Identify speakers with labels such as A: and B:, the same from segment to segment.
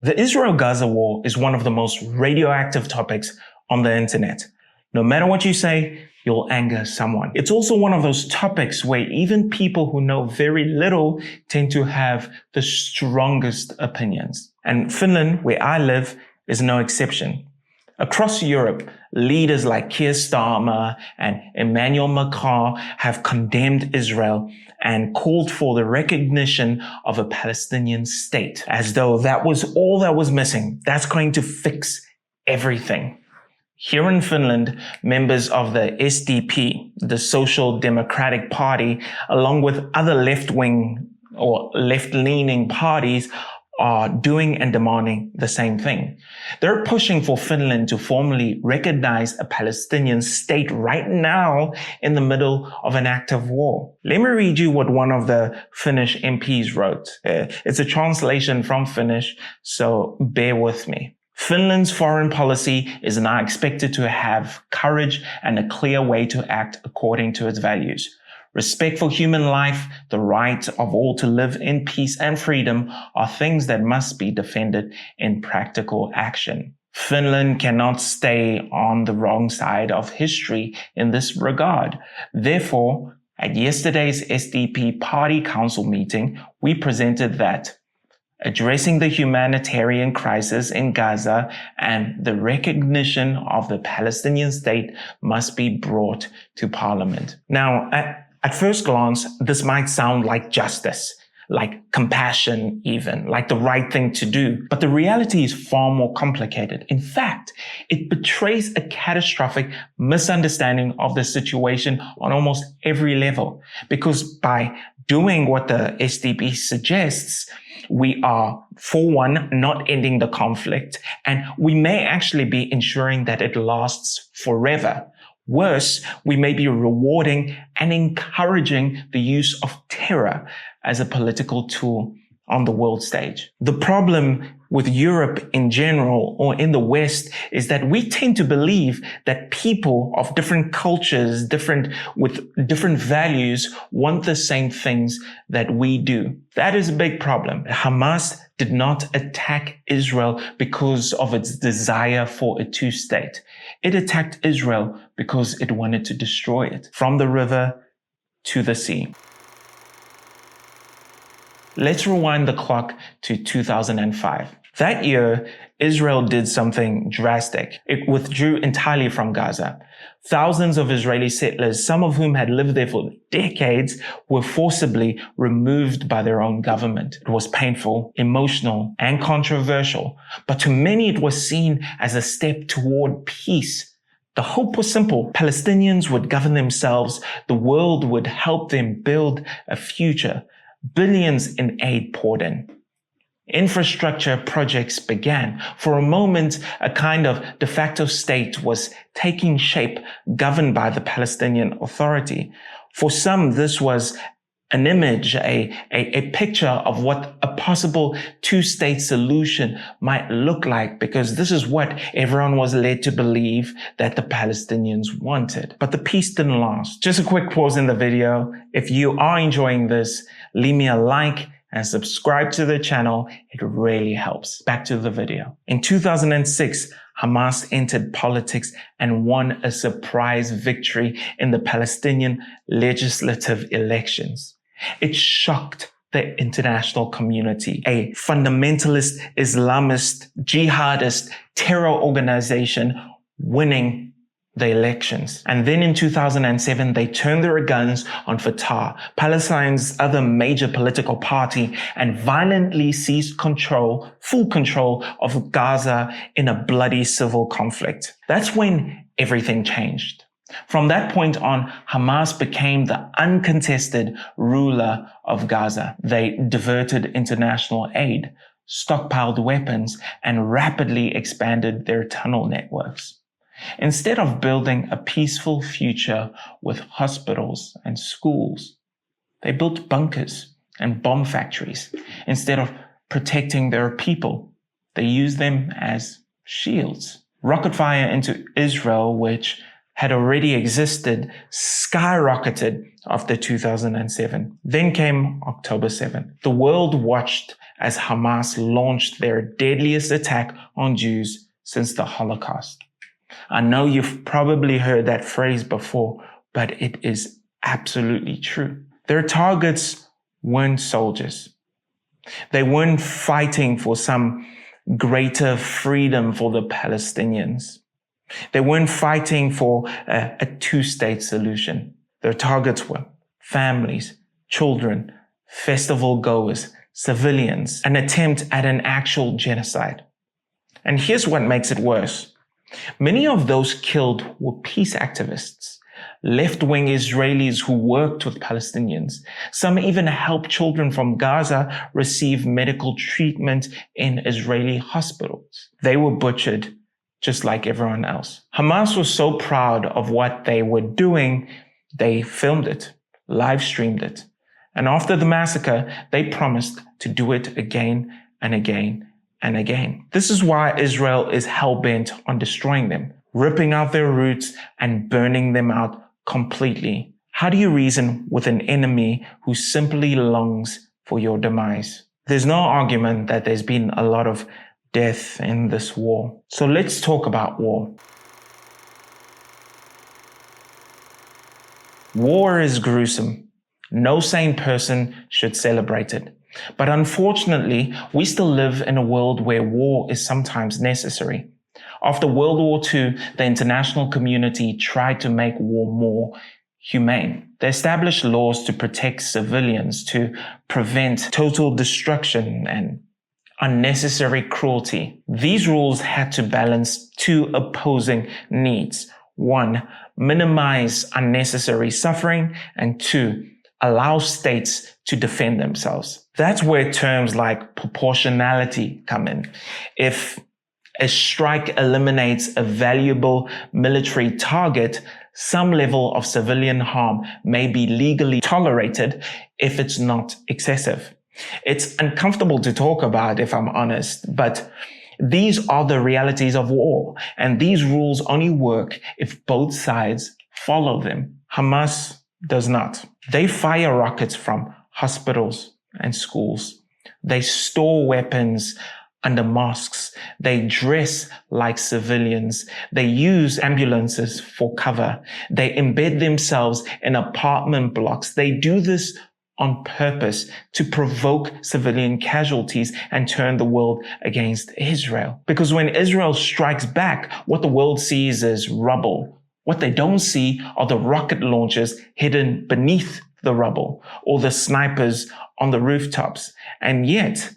A: The Israel-Gaza war is one of the most radioactive topics on the internet. No matter what you say, you'll anger someone. It's also one of those topics where even people who know very little tend to have the strongest opinions. And Finland, where I live, is no exception. Across Europe, leaders like Keir Starmer and Emmanuel Macron have condemned Israel and called for the recognition of a Palestinian state, as though that was all that was missing. That's going to fix everything. Here in Finland, members of the SDP, the Social Democratic Party, along with other left-wing or left-leaning parties, are doing and demanding the same thing. They're pushing for Finland to formally recognize a Palestinian state right now in the middle of an active war. Let me read you what one of the Finnish MPs wrote. It's a translation from Finnish, so bear with me. Finland's foreign policy is now expected to have courage and a clear way to act according to its values. Respect for human life, the right of all to live in peace and freedom are things that must be defended in practical action. Finland cannot stay on the wrong side of history in this regard. Therefore, at yesterday's SDP Party Council meeting, we presented that addressing the humanitarian crisis in Gaza and the recognition of the Palestinian state must be brought to Parliament. Now, at first glance, this might sound like justice, like compassion even, like the right thing to do. But the reality is far more complicated. In fact, it betrays a catastrophic misunderstanding of the situation on almost every level. Because by doing what the SDP suggests, we are, for one, not ending the conflict, and we may actually be ensuring that it lasts forever. Worse, we may be rewarding and encouraging the use of terror as a political tool on the world stage. The problem with Europe in general, or in the West, is that we tend to believe that people of different cultures, with different values, want the same things that we do. That is a big problem. Hamas did not attack Israel because of its desire for a two-state. It attacked Israel because it wanted to destroy it, from the river to the sea. Let's rewind the clock to 2005. That year, Israel did something drastic. It withdrew entirely from Gaza. Thousands of Israeli settlers, some of whom had lived there for decades, were forcibly removed by their own government. It was painful, emotional, and controversial, but to many it was seen as a step toward peace. The hope was simple. Palestinians would govern themselves. The world would help them build a future. Billions in aid poured in. Infrastructure projects began. For a moment, a kind of de facto state was taking shape, governed by the Palestinian Authority. For some, this was an image, a picture of what a possible two-state solution might look like, because this is what everyone was led to believe that the Palestinians wanted. But the peace didn't last. Just a quick pause in the video. If you are enjoying this, leave me a like and subscribe to the channel. It really helps. Back to the video. In 2006, Hamas entered politics and won a surprise victory in the Palestinian legislative elections. It shocked the international community. A fundamentalist, Islamist, jihadist terror organization winning the elections. And then in 2007, they turned their guns on Fatah, Palestine's other major political party, and violently seized full control of Gaza in a bloody civil conflict. That's when everything changed. From that point on, Hamas became the uncontested ruler of Gaza. They diverted international aid, stockpiled weapons, and rapidly expanded their tunnel networks. Instead of building a peaceful future with hospitals and schools, they built bunkers and bomb factories. Instead of protecting their people, they used them as shields. Rocket fire into Israel, which had already existed skyrocketed after 2007. Then came October 7th. The world watched as Hamas launched their deadliest attack on Jews since the Holocaust. I know you've probably heard that phrase before, but it is absolutely true. Their targets weren't soldiers. They weren't fighting for some greater freedom for the Palestinians. They weren't fighting for a two-state solution. Their targets were families, children, festival goers, civilians, an attempt at an actual genocide. And here's what makes it worse. Many of those killed were peace activists, left-wing Israelis who worked with Palestinians. Some even helped children from Gaza receive medical treatment in Israeli hospitals. They were butchered just like everyone else. Hamas was so proud of what they were doing, they filmed it, live streamed it. And after the massacre, they promised to do it again and again and again. This is why Israel is hell-bent on destroying them, ripping out their roots and burning them out completely. How do you reason with an enemy who simply longs for your demise? There's no argument that there's been a lot of death in this war. So let's talk about war. War is gruesome. No sane person should celebrate it. But unfortunately, we still live in a world where war is sometimes necessary. After World War II, the international community tried to make war more humane. They established laws to protect civilians, to prevent total destruction and unnecessary cruelty. These rules had to balance two opposing needs. One, minimize unnecessary suffering, and two, allow states to defend themselves. That's where terms like proportionality come in. If a strike eliminates a valuable military target, some level of civilian harm may be legally tolerated if it's not excessive. It's uncomfortable to talk about, if I'm honest, but these are the realities of war, and these rules only work if both sides follow them. Hamas does not. They fire rockets from hospitals and schools. They store weapons under mosques. They dress like civilians. They use ambulances for cover. They embed themselves in apartment blocks. They do this on purpose to provoke civilian casualties and turn the world against Israel. Because when Israel strikes back, what the world sees is rubble. What they don't see are the rocket launchers hidden beneath the rubble or the snipers on the rooftops. And yet,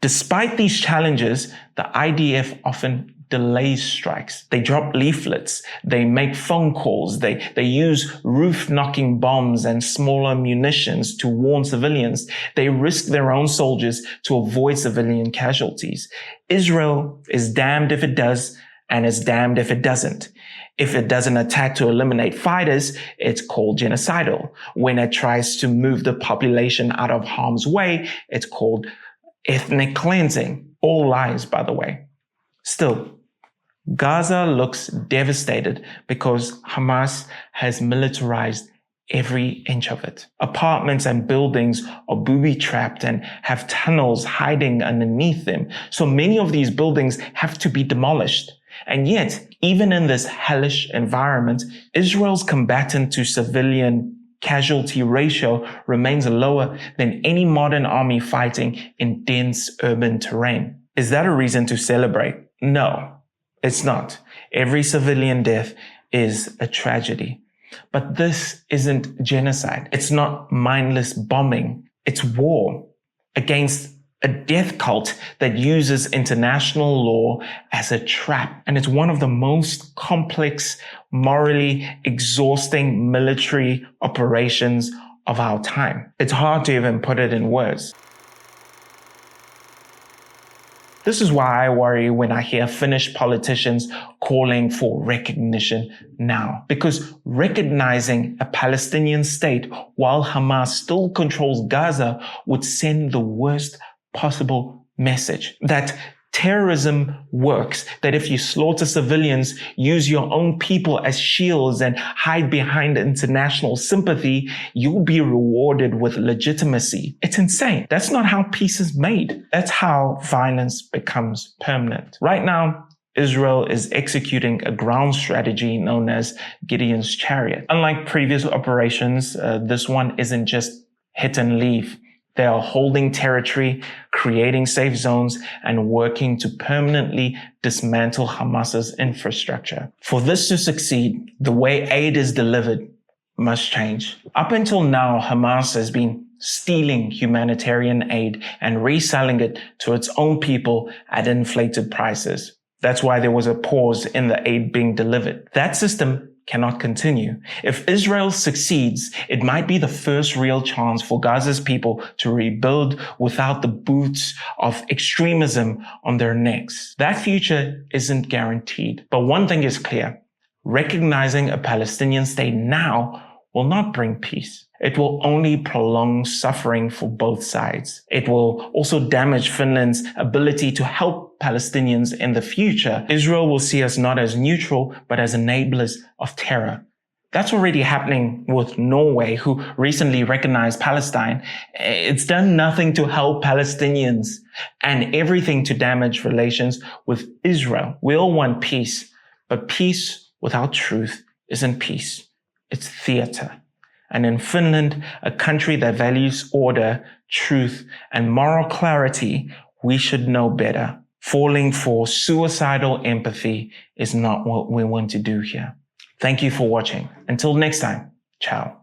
A: despite these challenges, the IDF often delays strikes. They drop leaflets. They make phone calls. They use roof-knocking bombs and smaller munitions to warn civilians. They risk their own soldiers to avoid civilian casualties. Israel is damned if it does, and is damned if it doesn't. If it doesn't attack to eliminate fighters, it's called genocidal. When it tries to move the population out of harm's way, it's called ethnic cleansing. All lies, by the way. Still, Gaza looks devastated because Hamas has militarized every inch of it. Apartments and buildings are booby-trapped and have tunnels hiding underneath them. So many of these buildings have to be demolished. And yet, even in this hellish environment, Israel's combatant to civilian casualty ratio remains lower than any modern army fighting in dense urban terrain. Is that a reason to celebrate? No, it's not. Every civilian death is a tragedy. But this isn't genocide. It's not mindless bombing. It's war against a death cult that uses international law as a trap. And it's one of the most complex, morally exhausting military operations of our time. It's hard to even put it in words. This is why I worry when I hear Finnish politicians calling for recognition now. Because recognizing a Palestinian state while Hamas still controls Gaza would send the worst possible message that terrorism works, that if you slaughter civilians, use your own people as shields and hide behind international sympathy, you'll be rewarded with legitimacy. It's insane. That's not how peace is made. That's how violence becomes permanent. Right now, Israel is executing a ground strategy known as Gideon's Chariot. Unlike previous operations, this one isn't just hit and leave. They are holding territory, creating safe zones, and working to permanently dismantle Hamas's infrastructure. For this to succeed, the way aid is delivered must change. Up until now, Hamas has been stealing humanitarian aid and reselling it to its own people at inflated prices. That's why there was a pause in the aid being delivered. That system cannot continue. If Israel succeeds, it might be the first real chance for Gaza's people to rebuild without the boots of extremism on their necks. That future isn't guaranteed. But one thing is clear. Recognizing a Palestinian state now will not bring peace. It will only prolong suffering for both sides. It will also damage Finland's ability to help Palestinians in the future. Israel will see us not as neutral, but as enablers of terror. That's already happening with Norway, who recently recognized Palestine. It's done nothing to help Palestinians and everything to damage relations with Israel. We all want peace, but peace without truth isn't peace. It's theater. And in Finland, a country that values order, truth, and moral clarity, we should know better. Falling for suicidal empathy is not what we want to do here. Thank you for watching. Until next time, ciao.